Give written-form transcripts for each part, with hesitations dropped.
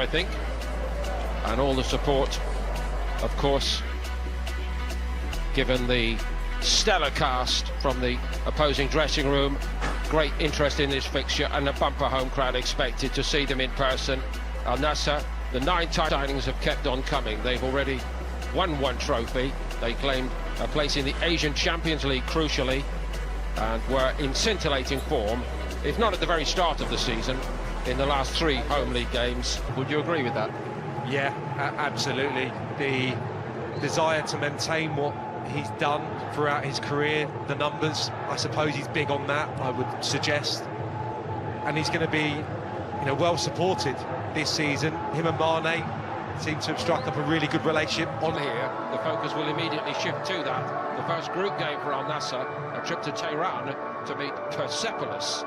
I think. And all the support, of course, given the stellar cast from the opposing dressing room. Great interest in this fixture and a bumper home crowd expected to see them in person. Al-Nassr, the 9 signings have kept on coming. They've already won 1 trophy. They claimed a place in the Asian Champions League, crucially, and were in scintillating form, if not at the very start of the season, in the last 3 home league games. Would you agree with that? Yeah, absolutely. The desire to maintain what he's done throughout his career, the numbers, I suppose he's big on that, I would suggest. And he's going to be, well supported this season. Him and Mané seem to have struck up a really good relationship on here. The focus will immediately shift to that. The first group game for Al-Nassr, a trip to Tehran to meet Persepolis.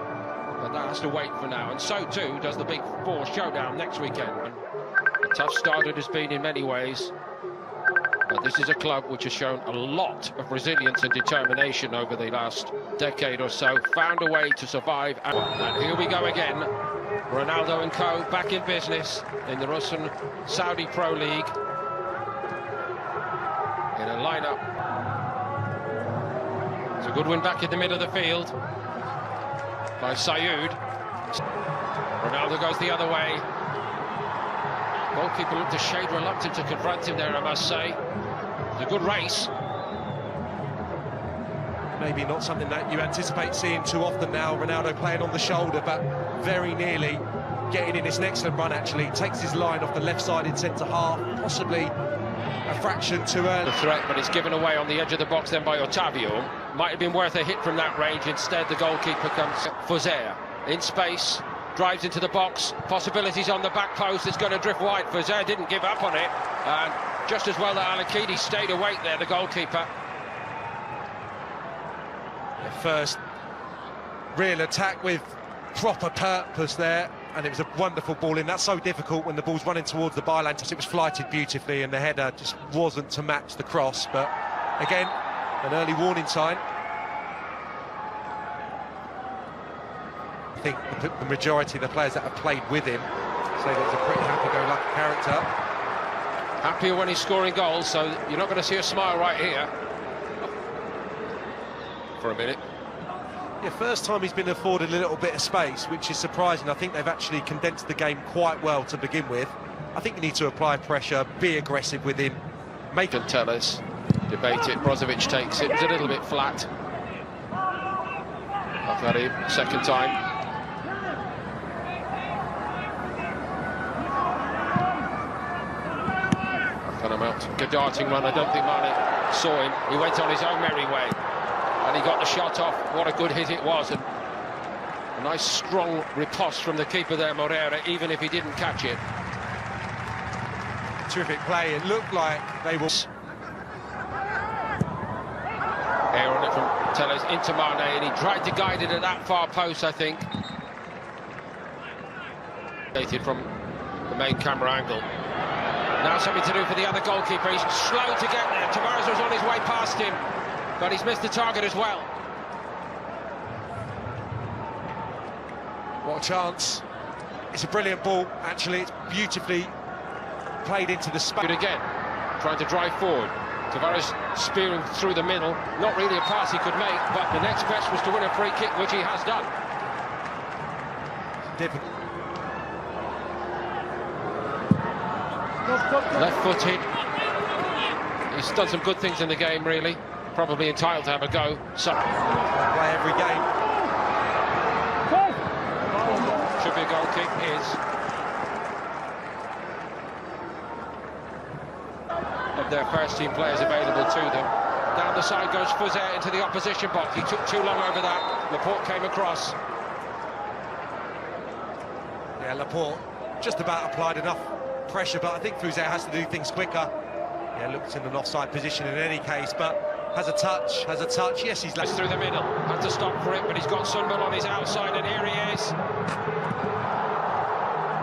But that has to wait for now, and so too does the Big 4 showdown next weekend. A tough start it has been in many ways, but this is a club which has shown a lot of resilience and determination over the last decade or so, found a way to survive, and here we go again. Ronaldo and co back in business in the Russian Saudi Pro League, in a lineup. It's a good win back in the middle of the field by Sadio. Ronaldo goes the other way. Goalkeeper looked a shade reluctant to confront him there, I must say. It's a good race. Maybe not something that you anticipate seeing too often now, Ronaldo playing on the shoulder, but very nearly getting in. It's an excellent run, actually. Takes his line off the left-sided centre-half, possibly a fraction too early. The threat, but it's given away on the edge of the box then by Ottavio. Might have been worth a hit from that range. Instead, the goalkeeper comes. Fouzair in space, drives into the box. Possibilities on the back post. It's going to drift wide. Fouzair didn't give up on it. And just as well that Al-Raed stayed awake there, the goalkeeper. The first real attack with proper purpose there, and it was a wonderful ball in. That's so difficult when the ball's running towards the byline. It was flighted beautifully, and the header just wasn't to match the cross. But again, an early warning sign. I think the majority of the players that have played with him say that he's a pretty happy-go-lucky character. Happier when he's scoring goals, so you're not going to see a smile right here. For a minute. Yeah, first time he's been afforded a little bit of space, which is surprising. I think they've actually condensed the game quite well to begin with. I think you need to apply pressure, be aggressive with him. Make and tell us, debate it. Brozovic takes it. It was a little bit flat. I've got him second time. I've got him out. Good darting run. I don't think Mané saw him. He went on his own merry way. And he got the shot off. What a good hit it was, and a nice strong riposte from the keeper there, Moreira, even if he didn't catch it. Terrific play. It looked like they were... Air on it from Talisca into Mané, and he tried to guide it at that far post, I think. Dated from the main camera angle. Now something to do for the other goalkeeper. He's slow to get there. Tavares was on his way past him, but he's missed the target as well. What a chance. It's a brilliant ball, actually. It's beautifully played into the space. Good again, trying to drive forward. Tavares spearing through the middle. Not really a pass he could make, but the next best was to win a free kick, which he has done. Difficult. Left-footed. He's done some good things in the game, really. Probably entitled to have a go. So play every game. Should be a goal kick. Is of their first team players available to them. Down the side goes Fouzair into the opposition box. He took too long over that. Laporte came across. Yeah, Laporte just about applied enough pressure, but I think Fouzair has to do things quicker. Yeah, looks in an offside position in any case, but has a touch. Yes, he's left through the middle. Had to stop for it, but he's got Sunbel on his outside, and here he is.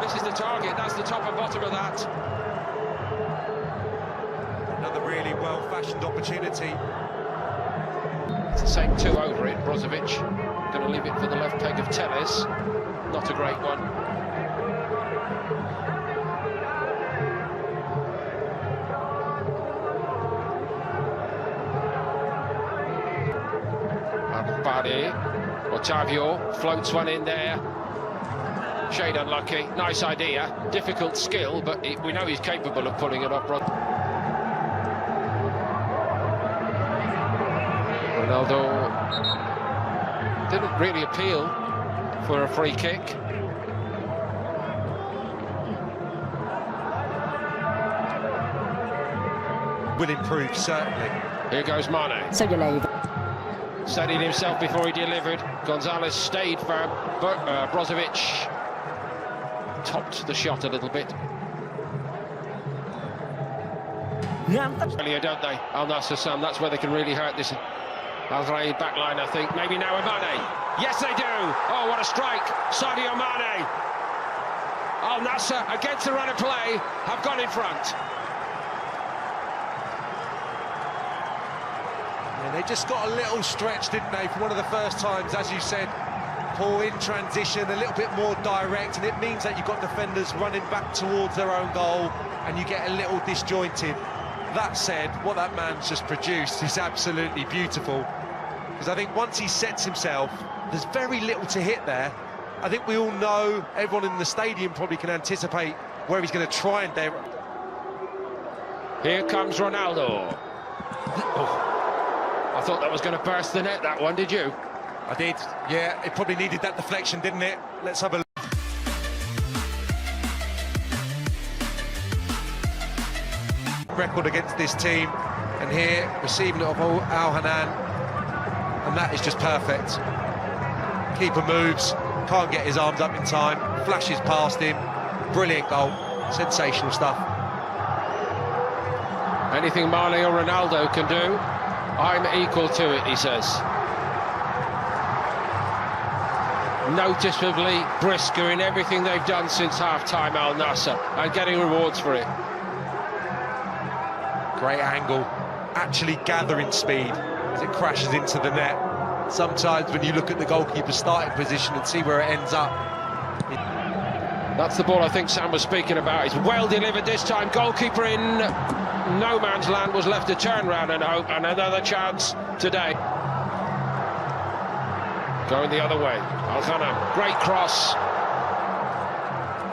Misses the target. That's the top and bottom of that. Another really well-fashioned opportunity. It's the same 2 over it. Brozovic going to leave it for the left peg of Telles. Not a great one. Bari. Ottavio floats one in there. Shade unlucky. Nice idea. Difficult skill, but we know he's capable of pulling it off. Ronaldo didn't really appeal for a free kick. Will improve, certainly. Here goes Mané. Steadied himself before he delivered. Gonzalez stayed firm. Brozovic topped the shot a little bit. Earlier, don't they? Al-Nassr, Sam, that's where they can really hurt this Al-Raed backline, I think. Maybe now with Mané. Yes, they do. Oh, what a strike. Sadio Mané. Al-Nassr, against the run of play, have gone in front. Yeah, they just got a little stretch, didn't they, for one of the first times, as you said. Paul in transition, a little bit more direct, and it means that you've got defenders running back towards their own goal, and you get a little disjointed. That said, what that man's just produced is absolutely beautiful, because I think once he sets himself, there's very little to hit there. I think we all know, everyone in the stadium probably can anticipate where he's going to try and dare. Here comes Ronaldo. Oh, I thought that was going to burst the net, that one, did you? I did, yeah, it probably needed that deflection, didn't it? Let's have a look. Record against this team, and here, receiving it of Al-Hanan, and that is just perfect. Keeper moves, can't get his arms up in time, flashes past him, brilliant goal, sensational stuff. Anything Mané or Ronaldo can do, I'm equal to it, he says. Noticeably brisker in everything they've done since half-time, Al-Nassr, and getting rewards for it. Great angle, actually gathering speed as it crashes into the net. Sometimes when you look at the goalkeeper's starting position and see where it ends up. That's the ball I think Sam was speaking about. It's well delivered this time. Goalkeeper in no man's land, was left to turn round and hope, and another chance today. Going the other way. Al-Khanam, great cross.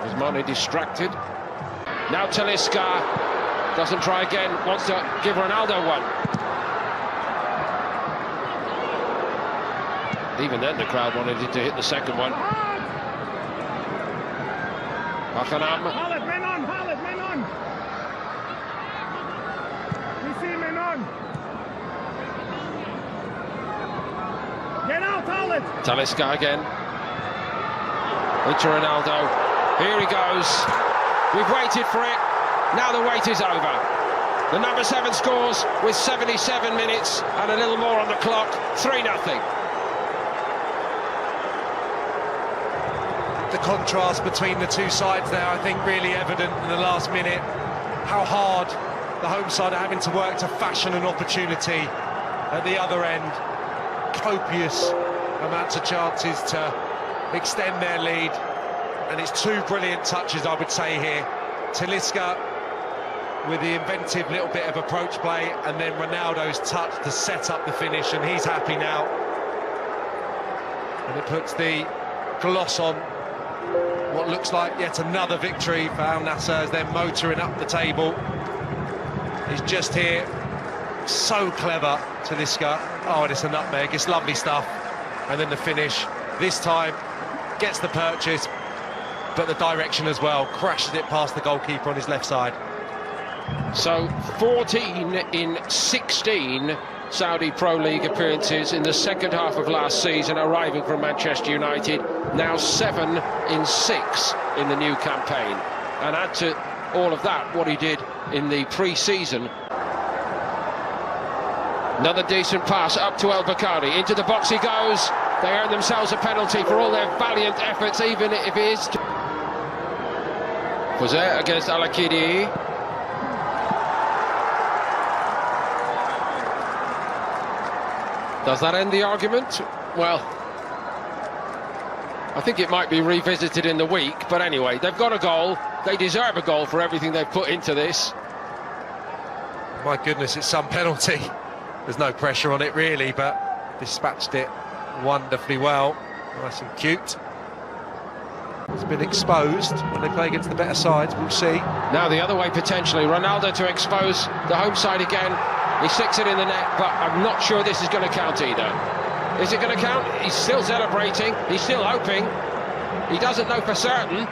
Is Mané distracted? Now Talisca doesn't try again, wants to give Ronaldo one. Even then the crowd wanted it to hit the second one. Al-Khanam. Khaled, men on, men on. We see men on. Get out, Khaled. Talisca again. Into Ronaldo. Here he goes. We've waited for it. Now the wait is over. The number 7 scores with 77 minutes and a little more on the clock. 3-0. The contrast between the two sides there, I think, really evident in the last minute. How hard the home side are having to work to fashion an opportunity at the other end. Copious amounts of chances to extend their lead, and it's two brilliant touches, I would say, here. Talisca with the inventive little bit of approach play, and then Ronaldo's touch to set up the finish, and he's happy now. And it puts the gloss on what looks like yet another victory for Al-Nassr as they're motoring up the table. He's just here, so clever, Talisca. Oh, and it's a nutmeg, it's lovely stuff. And then the finish, this time, gets the purchase, but the direction as well, crashes it past the goalkeeper on his left side. So 14 in 16 Saudi Pro League appearances in the second half of last season, arriving from Manchester United. Now 7 in 6 in the new campaign. And add to all of that what he did in the pre-season. Another decent pass up to El Bakari. Into the box he goes. They earn themselves a penalty for all their valiant efforts, even if it is... Fouzair against Al-Akidi. Does that end the argument? Well, I think it might be revisited in the week, but anyway, they've got a goal. They deserve a goal for everything they've put into this. My goodness, it's some penalty. There's no pressure on it really, but dispatched it wonderfully well. Nice and cute. It's been exposed when they play against the better sides, we'll see. Now the other way potentially, Ronaldo to expose the home side again. He sticks it in the net, but I'm not sure this is going to count either. Is it going to count? He's still celebrating, he's still hoping. He doesn't know for certain.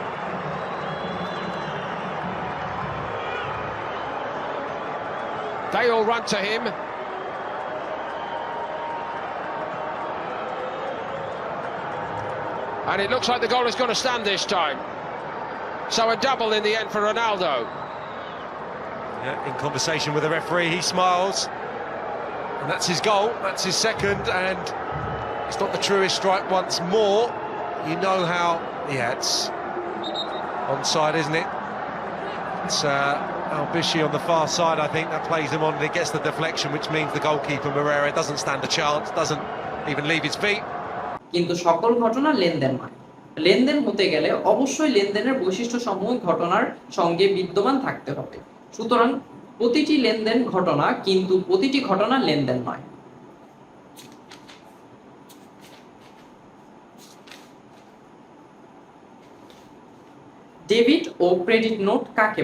They all run to him. And it looks like the goal is going to stand this time. So a double in the end for Ronaldo. Yeah, in conversation with the referee, he smiles. And that's his goal, that's his second, and it's not the truest strike once more. You know how, yeah, it's onside, isn't it? It's Whaeshi on the far side, I think, that plays him on, and it gets the deflection, which means the goalkeeper, Moreira, doesn't stand a chance, doesn't even leave his feet. কিন্তু সকল ঘটনা লেনদেন নয়। লেনদেন হতে গেলে অবশ্যই লেনদেনের বৈশিষ্ট্যসমূহ ঘটনার সঙ্গে বিদ্যমান থাকতে হবে। সুতরাং প্রতিটি লেনদেন ঘটনা, কিন্তু প্রতিটি ঘটনা লেনদেন নয়। ডেবিট ও ক্রেডিট নোট কাকে